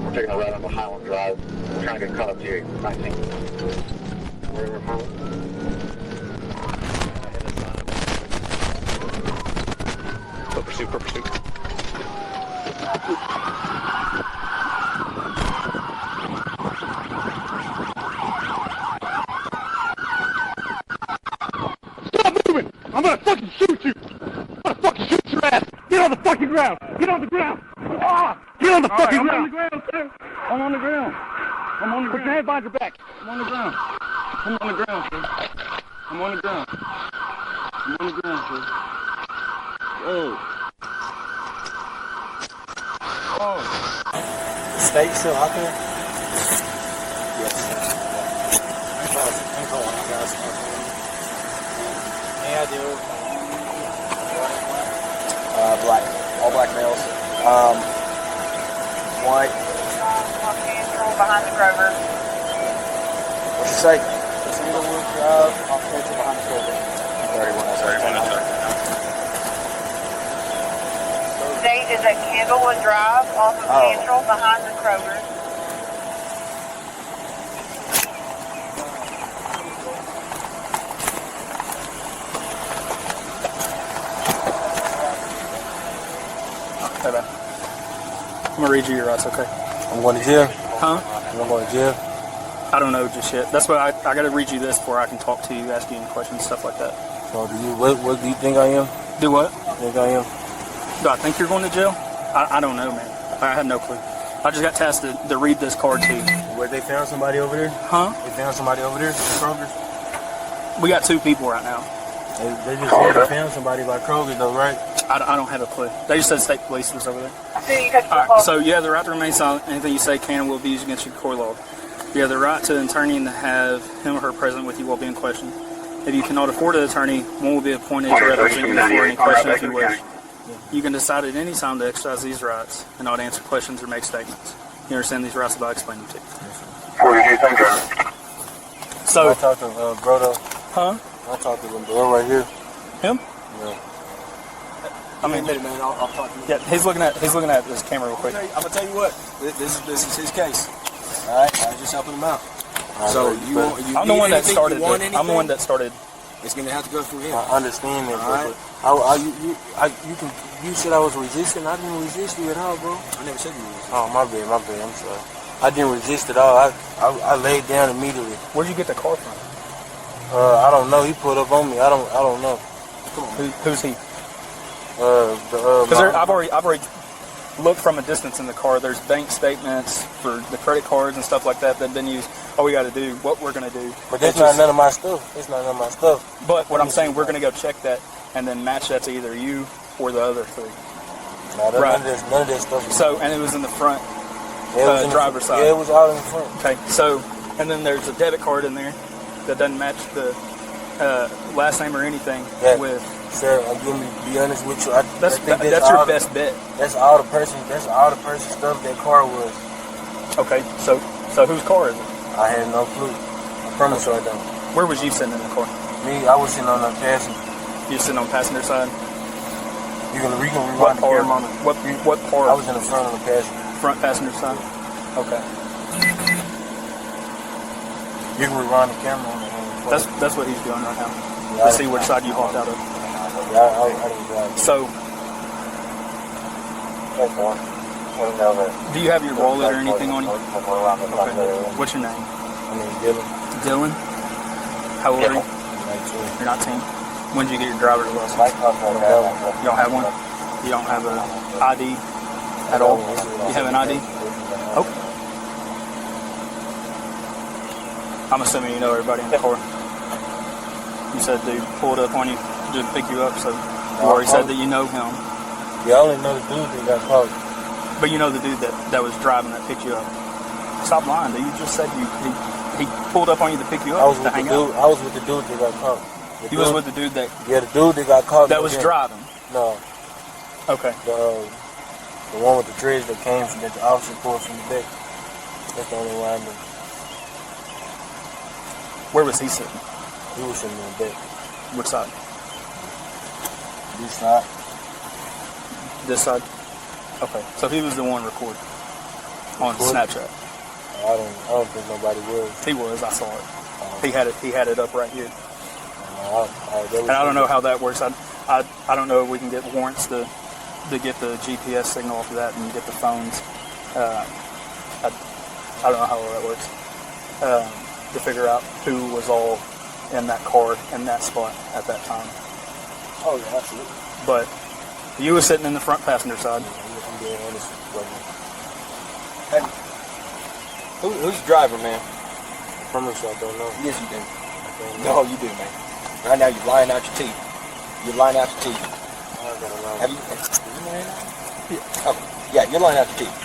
We're taking a right on Highland Drive. We're trying to get caught up to you. 19. Where are we? Foot pursuit, foot pursuit. Stop moving! I'm gonna fucking shoot you! I'm gonna fucking shoot your ass! Get on the fucking ground! Get on the ground! Ah! Get on the fucking ground! I'm on the ground, sir! I'm on the ground! I'm on the ground! Put your hand behind your back! I'm on the ground! I'm on the ground, sir! I'm on the ground! I'm on the ground, sir! Oh! Oh! State still out there? Yes. Yeah, I do. Black. All black males. White. Behind the Grover. What'd you say? Singlewood Drive, off Central behind the Grover. 31. State is at Candlewood Drive, off of Central, behind the Kroger. Hey, man. I'm gonna read you your rights, okay? I'm going to jail. Huh? I'm going to jail. I don't know just yet. That's why I gotta read you this before I can talk to you, ask you any questions, stuff like that. So what do you think I am? Do what? Think I am? Do I think you're going to jail? I don't know, man. I have no clue. I just got tasked to read this card to you. Where they found somebody over there? Huh? They found somebody over there? The Kroger's? We got 2 people right now. They just said they found somebody by Kroger though, right? I don't have a clue. They just said state police was over there. All Alright, so you have the right to remain silent. Anything you say can and will be used against you in court of law. You have the right to an attorney and to have him or her present with you while being questioned. If you cannot afford an attorney, one will be appointed to represent you before any question if you wish. You can decide at any time to exercise these rights and not answer questions or make statements. You understand these rights that I explained them to you. So, I talked to Brodo. huh? I talked to him, bro, right here. Him? Yeah. I mean, man, I'll talk to him. yeah, he's looking at this camera real quick. I'm gonna tell you what. This is his case. All right, I was just helping him out. So I'm the one that started. I'm the one that started. It's gonna have to go through him. I understand that, All but you said I was resisting. I didn't resist you at all, bro. I never said you were resisting. Oh, my bad. I'm sorry. I didn't resist at all. I laid down immediately. Where'd you get the car from? I don't know. He pulled up on me. I don't know. Come on. Who's he? Because I've already looked from a distance in the car. There's bank statements for the credit cards and stuff like that that have been used. All we got to do, what we're gonna do. But that's not none of my stuff. That's not none of my stuff. But what I'm saying, we're gonna go check that and then match that to either you or the other 3. No, Right. none of that stuff. So, and it was in the front driver's side. Yeah, it was all in the front. Okay. So, and then there's a debit card in there that doesn't match the last name or anything with. Sir, I'm going to be honest with you. That's your best bet. That's all the person stuff that car was. Okay, so whose car is it? I had no clue. I promise you I don't. Where was you sitting in the car? Me, I was sitting on the passenger. You sitting on passenger side? You can rewind What the part? camera on it. What part? I was in the front of the passenger. Front passenger side. Okay. You can rewind the camera on it. That's what he's doing right now. Yeah, To see which side you hopped out of. Yeah, I didn't drive. So, do you have your wallet or anything on you? Okay. What's your name? I mean, Dylan. Dylan? How old are you? 19. You're 19. When did you get your driver's license? You don't have one? You don't have an ID at all? You have an ID? Okay. I'm assuming you know everybody in the car. You said dude pulled up on you to pick you up, so you already said that you know him. Yeah, I only know the dude that got caught. But you know the dude that was driving that picked you up. Stop lying, dude. You just said he pulled up on you to pick you up to hang out. I was with the dude that got caught. You was with the dude that... Yeah, the dude that got caught. That was driving? No. Okay. The one with the dreads that came from that the officer pulled from the back. That's the only one I know. Where was he sitting? He was sitting in the back. Which side? This side. This side? Okay. So he was the one recording. on Snapchat. I don't think nobody was. He was. I saw it. He had it up right here. And I don't know how that works. I don't know if we can get warrants to get the GPS signal off of that and get the phones. I don't know how that works. To figure out who was all in that car in that spot at that time. Oh yeah, absolutely. But you were sitting in the front passenger side. I'm being honest with you. Hey, who's the driver, man? I promise you I don't know. Yes, you do. No, you do, man. Right now, you're lying out your teeth. You're lying out your teeth. Have you? Yeah. Okay. Yeah, you're lying out your teeth.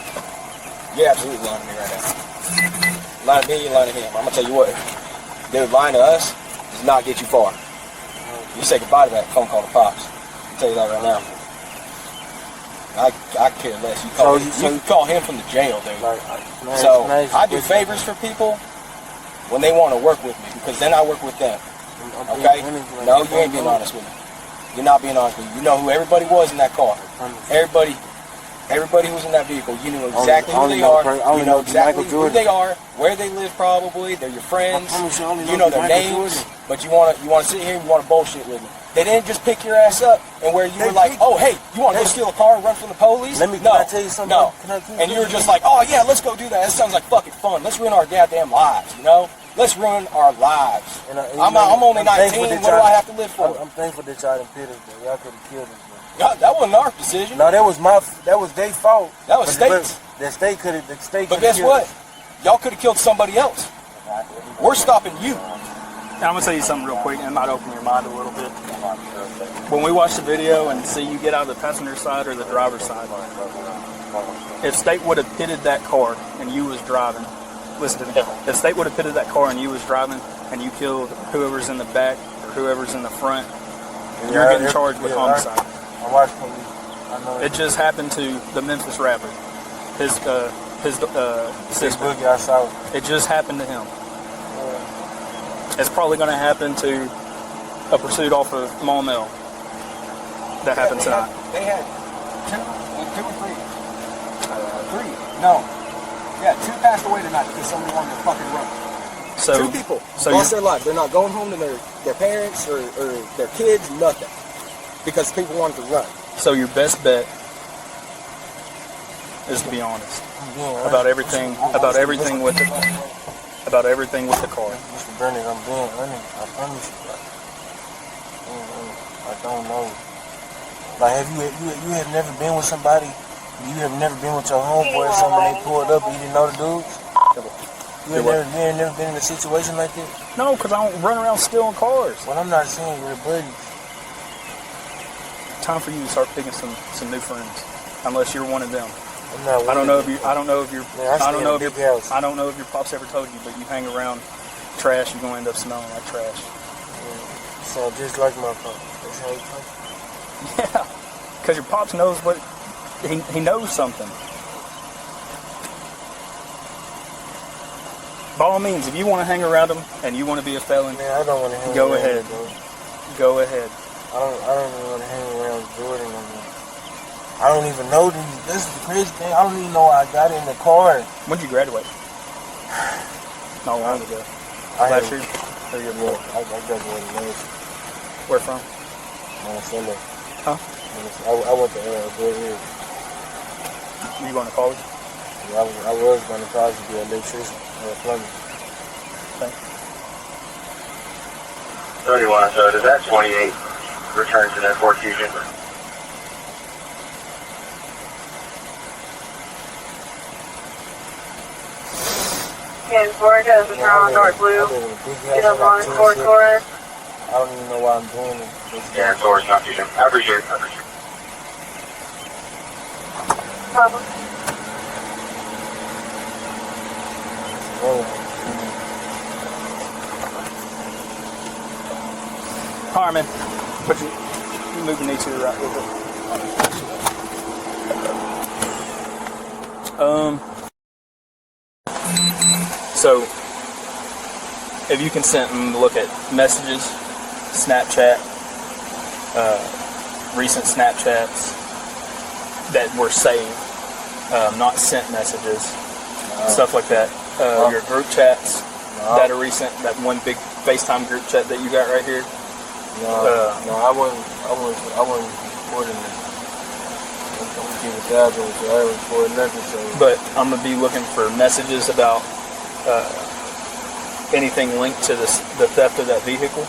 You're absolutely lying to me right now. Lying to me, you're lying to him. I'm gonna tell you what. Dude, lying to us does not get you far. You say goodbye to that phone call to Pops. I'll tell you that right now. I care less. You call him from the jail, dude. I do favors for people when they want to work with me, because then I work with them. Okay? No, you ain't being honest with me. You're not being honest with me. You know who everybody was in that car. Everybody who was in that vehicle, you knew exactly who they are. You know exactly who they are, where they live probably. They're your friends. You know their names. But you want to sit here and you want to bullshit with me. They didn't just pick your ass up and where you were like, oh, hey, you want to go steal a car and run from the police? Can I tell you something? No. And you were just like, oh, yeah, let's go do that. That sounds like fucking fun. Let's ruin our goddamn lives, you know? Let's ruin our lives. I'm only 19. What do I have to live for? I'm thankful that y'all didn't pit us, bro. Y'all could have killed us, bro. God, that wasn't our decision. No, that was their fault. That was state's. The state could have. But guess what? Y'all could have killed somebody else. We're stopping you. Now, I'm going to tell you something real quick, and it might open your mind a little bit. When we watch the video and see you get out of the passenger side or the driver's side, if state would have pitted that car and you was driving, listen to me, if state would have pitted that car and you was driving and you killed whoever's in the back or whoever's in the front, you're getting charged with homicide. I watch police. I know it just happened to the Memphis rapper. His sister. It just happened to him. It's probably going to happen to a pursuit off of Maumelle that happened tonight. They had two or three. Three. No. Yeah, two passed away tonight because somebody wanted to fucking run. So, 2 people lost their lives. They're not going home to their parents or their kids, nothing. Because people wanted to run. So your best bet is to be honest about everything with the car. Mr. Burnett, I'm being honest. I promise you. I don't know. Like, have you have never been with somebody? You have never been with your homeboy or something? They pulled up and you didn't know the dudes. You have never been in a situation like this? No, because I don't run around stealing cars. Well, I'm not saying you're buddies. Time for you to start picking some new friends, unless you're one of them. I don't know if your pops ever told you, but you hang around trash, you're gonna end up smelling like trash. Yeah. So just like my pop. That's how you talk. Yeah, because your pops knows what he knows something. By all means, if you want to hang around him and you want to be a felon, man, I don't want to hang go around ahead. Bro. Go ahead. I don't even want to hang around Jordan no more. I don't even know these. This is the crazy thing. I don't even know I got in the car. When did you graduate? Not long ago. Last year? Or year before? I graduated last. Where from? Minnesota. Huh? I went to Greenbrier. You going to college? Yeah, I was going to college to be an electrician or a plumber. Thanks. 31, so does that 28 return to that Ford Fusion? And Ford has a brown, dark blue. Get up on Ford Taurus. I don't even know why I'm doing it. Yeah, Taurus, not Fusion. I appreciate it. Problem. All right, man. Put you move the knee to the right a little bit. So, if you consent and look at messages, Snapchat, recent Snapchats that were saved, not sent messages, stuff like that. Your group chats that are recent. That one big FaceTime group chat that you got right here. No, I wasn't recording it. I'm gonna give 1,000, so I haven't recorded nothing. So. But I'm gonna be looking for messages about anything linked to the theft of that vehicle,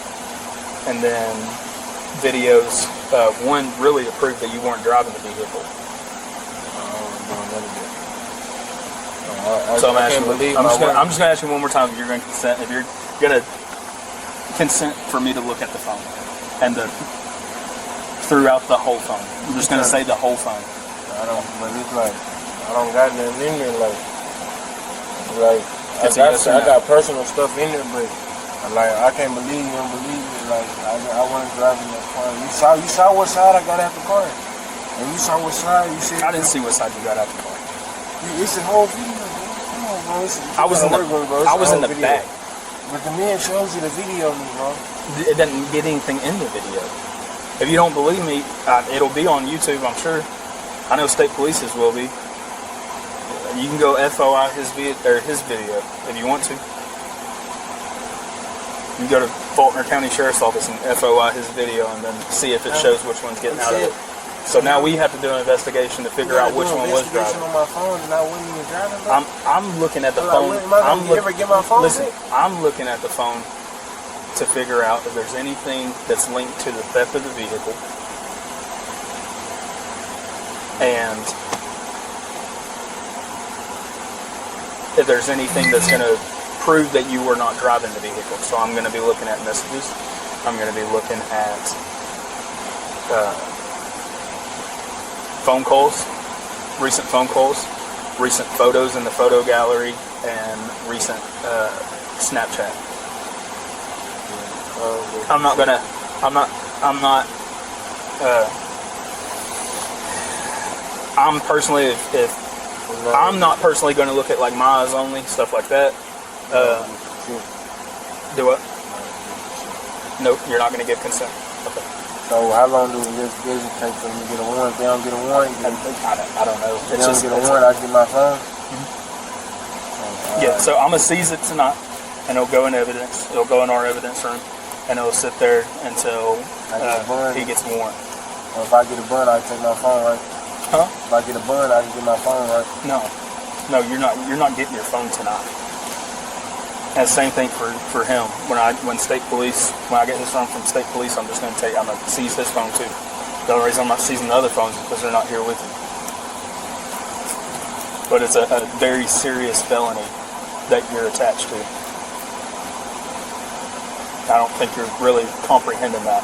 and then videos. One really to prove that you weren't driving the vehicle. So I'm just gonna ask you one more time if you're gonna consent. If you're gonna consent for me to look at the phone and throughout the whole phone. I'm just gonna say the whole phone. But it's like I don't got nothing in there. Like I got personal stuff in there, but like I can't believe you don't believe it. Like I wasn't driving that car. You saw what side I got out the car, and you saw what side you said. I didn't see what side you got out the car. It's the whole video, bro. Come on, bro. I was in the back. But the man shows you the video, bro. It doesn't get anything in the video. If you don't believe me, it'll be on YouTube, I'm sure. I know state police's will be. You can go FOI his video if you want to. You can go to Faulkner County Sheriff's Office and FOI his video and then see if it shows which one's getting out of it. So now we have to do an investigation to figure out which one was driving. On my phone and I wasn't even driving, bro. I'm looking at the phone. Listen, I'm looking at the phone to figure out if there's anything that's linked to the theft of the vehicle, and if there's anything that's going to prove that you were not driving the vehicle. So I'm going to be looking at messages. I'm going to be looking at phone calls, recent photos in the photo gallery, and recent Snapchat. I'm not personally going to look at like my eyes only, stuff like that. Do what? Nope, you're not going to give consent. Okay. So how long do this take for them to get a warrant? If they don't get a warrant, I don't know. If they don't get a warrant, I get my phone. Yeah, so I'm going to seize it tonight, and it'll go in evidence. It'll go in our evidence room, and it'll sit there until he gets a warrant. Or if I get a bun, I can take my phone, right? Huh? If I get a bun, I can get my phone, right? No, you're not getting your phone tonight. And same thing for him. When I get his phone from state police, I'm gonna seize his phone too. The only reason I'm not seizing the other phones is because they're not here with you. But it's a very serious felony that you're attached to. I don't think you're really comprehending that.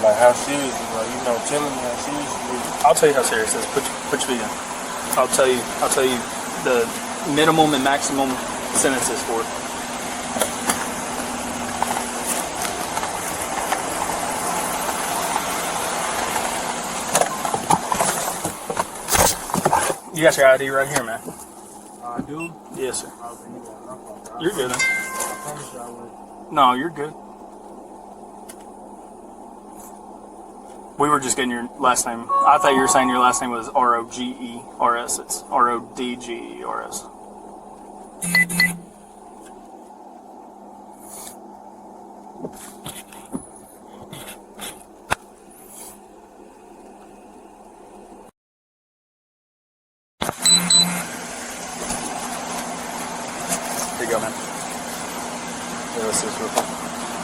Like how serious is it? Like, tell me how serious it is. I'll tell you how serious it is. Put your feet in. I'll tell you the minimum and maximum sentences for it. You got your ID right here, man. I do? Yes, sir. You're good, man. No, you're good. We were just getting your last name. I thought you were saying your last name was R-O-G-E-R-S. It's R-O-D-G-E-R-S. Here you go, man.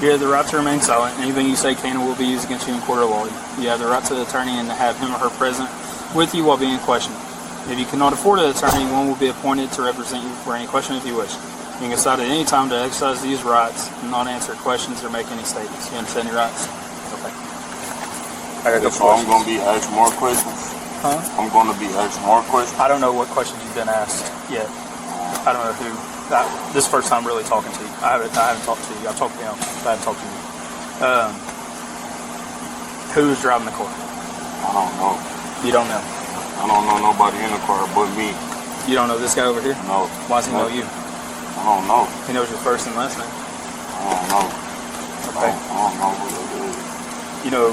You have the right to remain silent. Anything you say can and will be used against you in court of law. You have the right to the attorney and to have him or her present with you while being questioned. If you cannot afford an attorney, one will be appointed to represent you for any question if you wish. You can decide at any time to exercise these rights and not answer questions or make any statements. You understand your rights? Okay. So I'm going to be asked more questions? Huh? I'm going to be asked more questions? I don't know what questions you've been asked yet. I don't know who. This is the first time really talking to you. I haven't talked to you. I've talked to him, but I haven't talked to you. Who's driving the car? I don't know. You don't know? I don't know nobody in the car but me. You don't know this guy over here? No. Why does he know you? I don't know. He knows your first and last name? I don't know. Okay. I don't know who that is. You know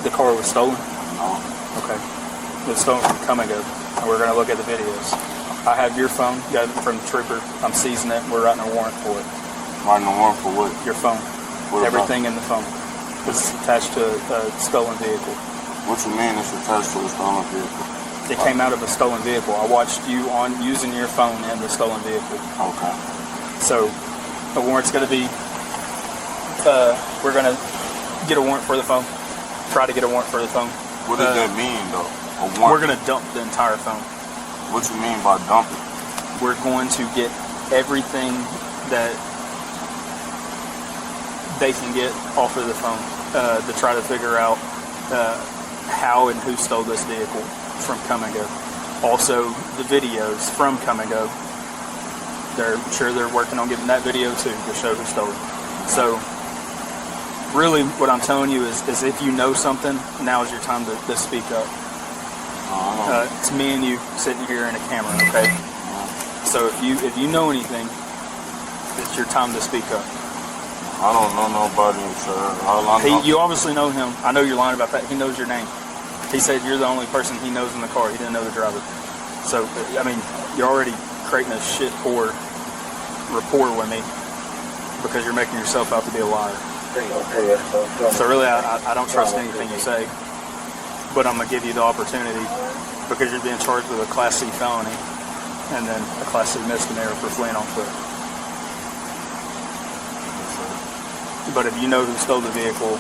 the car was stolen? No. Okay. It was stolen from Come and Go, and we're going to look at the videos. I have your phone, got it from the trooper. I'm seizing it. We're writing a warrant for it. Writing a warrant for what? Your phone. What Everything in the phone. It's attached to a stolen vehicle. What you mean it's attached to a stolen vehicle? It came out of a stolen vehicle. I watched you on using your phone in the stolen vehicle. Okay. So the warrant's going to be, we're going to get a warrant for the phone. Try to get a warrant for the phone. What does that mean, though? A warrant? We're going to dump the entire phone. What you mean by dumping? We're going to get everything that they can get off of the phone to try to figure out how and who stole this vehicle from Come and Go. Also, the videos from Come and Go. They're working on getting that video too to show who stole it. So, really, what I'm telling you is if you know something, now is your time to speak up. It's me and you sitting here in a camera, okay? So if you know anything, it's your time to speak up. I don't know nobody, sir. All I know. You obviously know him. I know you're lying about that. He knows your name. He said you're the only person he knows in the car. He didn't know the driver. So, I mean, you're already creating a shit poor rapport with me because you're making yourself out to be a liar. So really, I don't trust anything you say, but I'm going to give you the opportunity because you're being charged with a Class C felony and then a Class C misdemeanor for fleeing on foot. But if you know who stole the vehicle,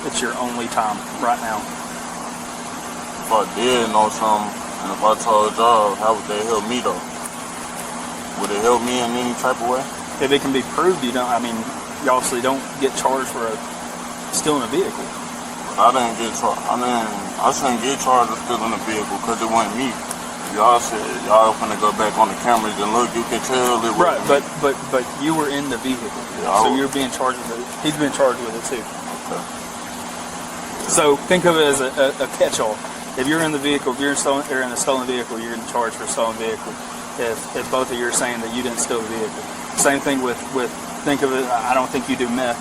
it's your only time right now. If I did know something, and if I told y'all, how would they help me though? Would it help me in any type of way? If it can be proved, you obviously don't get charged for stealing a vehicle. I didn't get charged. I shouldn't get charged for stealing a vehicle because it wasn't me. Y'all said y'all finna go back on the cameras and look. You can tell it. Right, but you were in the vehicle, so you're being charged with it. He's been charged with it too. Okay. So think of it as a catch-all. If you're in the vehicle, if you're in a stolen vehicle, you're in charge for a stolen vehicle. If both of you are saying that you didn't steal the vehicle, same thing with think of it. I don't think you do meth,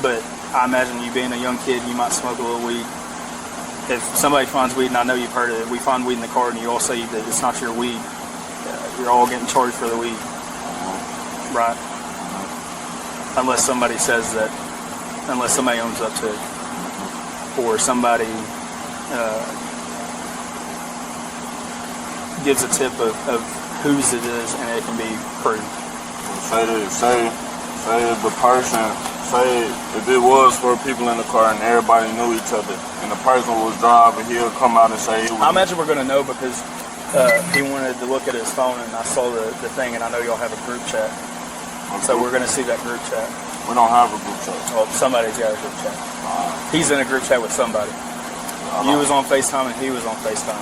but I imagine you being a young kid, you might smoke a little weed. If somebody finds weed, and I know you've heard of it, we find weed in the car and you all say that it's not your weed, you're all getting charged for the weed, right? Unless somebody says that, unless somebody owns up to it, or somebody gives a tip of whose it is and it can be proved. Say the person, say if it was for people in the car and everybody knew each other and the person was driving, he'll come out and say it was. I imagine we're going to know because he wanted to look at his phone and I saw the thing and I know y'all have a group chat. So we're going to see that group chat. We don't have a group chat. Well, somebody's got a group chat. He's in a group chat with somebody. You was on FaceTime and he was on FaceTime.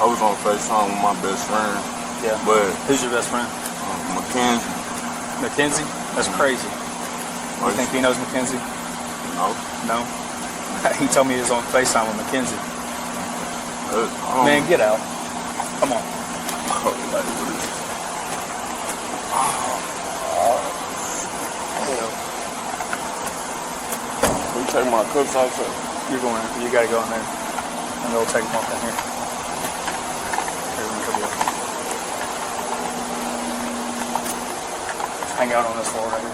I was on FaceTime with my best friend. Yeah. But who's your best friend? Mackenzie. Mackenzie? That's crazy. You think he knows Mackenzie? No. No? He told me he was on FaceTime with Mackenzie. Man, get out. Come on. We take my cups outside. You gotta go in there. And they'll take them off in here. Hang out on this floor right here.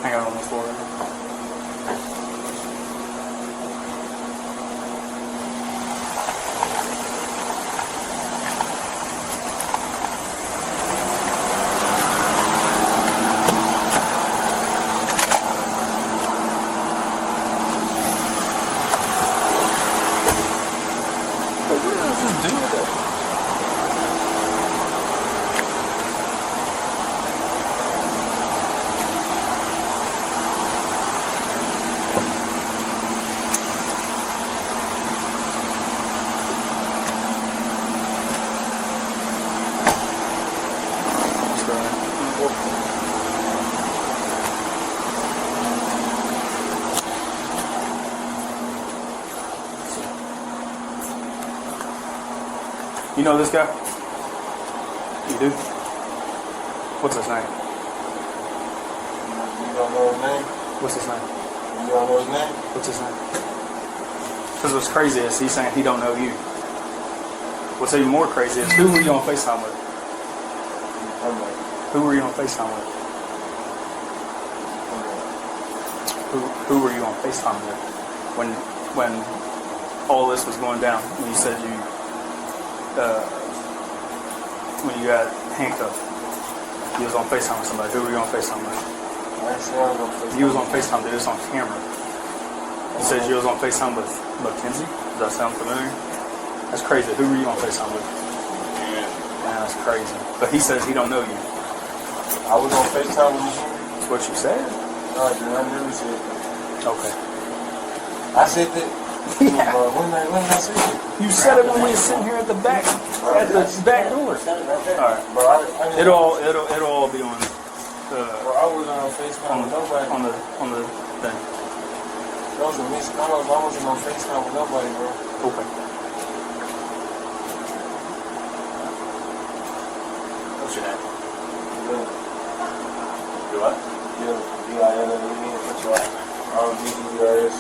Hang out on this floor right here. You know this guy? You do? What's his name? You don't know his name? What's his name? You don't know his name? What's his name? Because what's crazy is he's saying he don't know you. What's even more crazy is who were you on FaceTime with? Who were you on FaceTime with? Who were you on FaceTime with when all this was going down? When you said when you got handcuffed, you was on FaceTime with somebody. Who were you on FaceTime with? You was on FaceTime, dude. It's on camera. You said you was on FaceTime with Mackenzie. Does that sound familiar? That's crazy. Who were you on FaceTime with? Man, that's crazy. But he says he don't know you. I was on FaceTime with you. That's what you said? No, I never said that. Okay. I said that. Yeah. When did I say that? You said it when we were sitting here at the back door. All right. It'll all be on. I was on FaceTime with nobody. On the thing. Those were missed calls. I wasn't on FaceTime with nobody, bro. Okay. What's your name? Do what? What's your last name? R-O-G-E-R-S.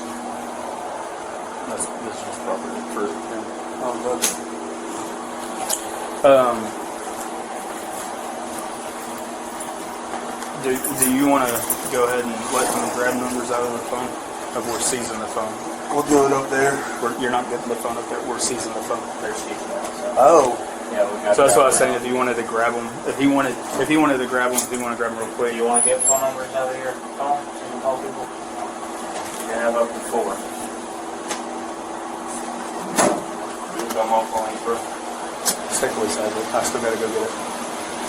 This is just property for him. Do you want to go ahead and let them grab numbers out of the phone? Or we're seizing the phone. We'll do it up there. You're not getting the phone up there. We're seizing the phone. They're seizing it. Oh. Yeah, so that's what I was saying. If you wanted to grab them, if he wanted to grab them real quick. You want to get phone numbers out of your phone so you can call people? You can have up to 4. You come off on you first. Stick with it. I still got to go get it.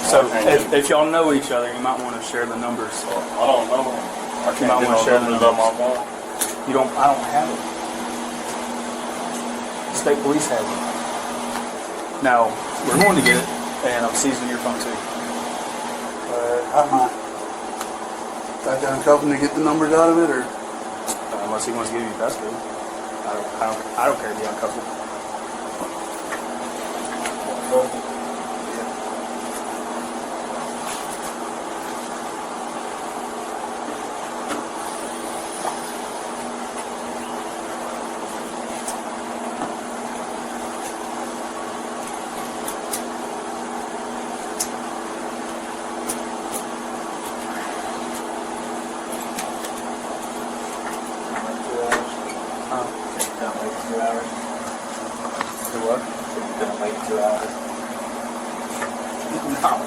So if y'all know each other, you might want to share the numbers. I don't know. You might want to share the numbers. On my phone. I don't have it. State police has it. Now, we're going to get it, and I'm seizing your phone too. I might. Got to uncuff him to get the numbers out of it, or? Unless he wants to give you custody. I don't care if you uncuff him.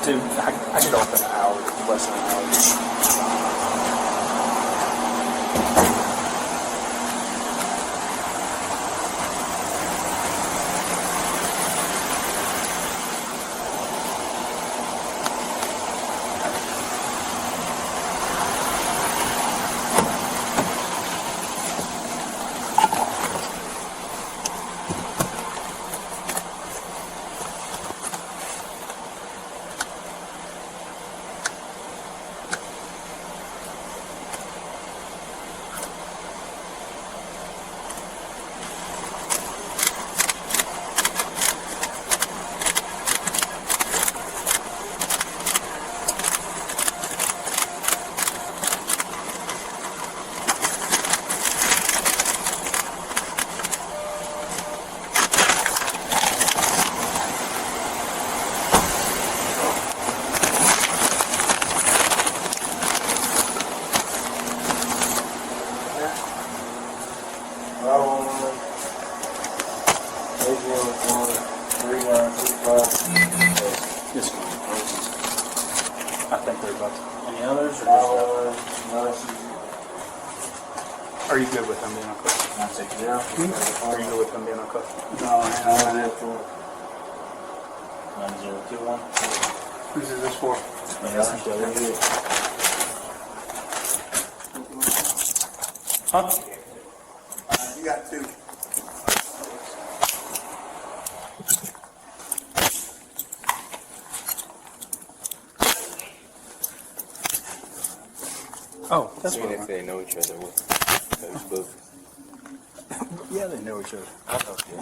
Dude, I get off in an hour, less than an hour. Yes, I think they're about to. Any others? Or just Are you good with them being uncuffed? Are you good with them being uncuffed? No, I don't have to. 9021. Who's this for? Huh? You got 2. Oh, that's Even what if they know each other with Facebook. Yeah, they know each other. I thought they